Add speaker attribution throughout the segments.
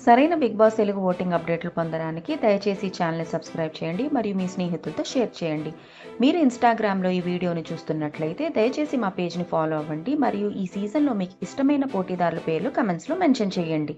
Speaker 1: సరైన big boss Telugu voting అప్డేట్లు పొందడానికి దయచేసి ఈ ఛానల్ని సబ్స్క్రైబ్ చేయండి మరియు మీ స్నేహితులతో షేర్ చేయండి. మీరు ఇన్‌స్టాగ్రామ్‌లో ఈ వీడియోని చూస్తున్నట్లయితే దయచేసి మా పేజ్‌ని ఫాలో అవ్వండి మరియు ఈ సీజన్‌లో మీకు ఇష్టమైన పోటీదారుల పేర్లు కామెంట్స్‌లో మెన్షన్ చేయండి.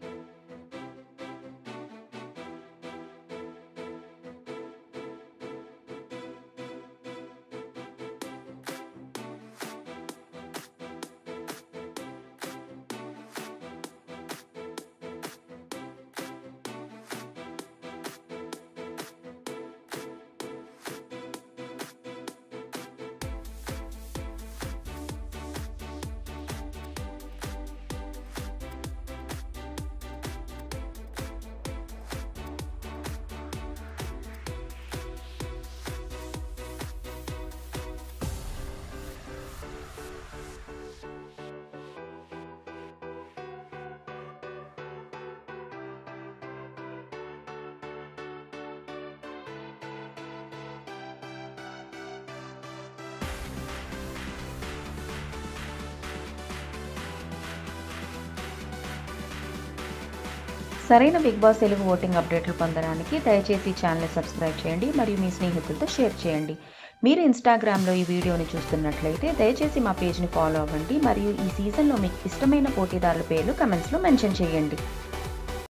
Speaker 1: సరైన బిగ్ బాస్ తెలుగు ఓటింగ్ అప్డేట్లు పొందడానికి దయచేసి ఈ ఛానల్ని సబ్స్క్రైబ్ చేయండి మరియు మీ స్నేహితులతో షేర్ చేయండి. మీరు ఇన్‌స్టాగ్రామ్‌లో ఈ వీడియోని చూస్తున్నట్లయితే దయచేసి మా పేజ్‌ని ఫాలో అవ్వండి మరియు ఈ సీజన్‌లో మీకు ఇష్టమైన పోటీదారుల పేర్లు కామెంట్స్‌లో మెన్షన్ చేయండి.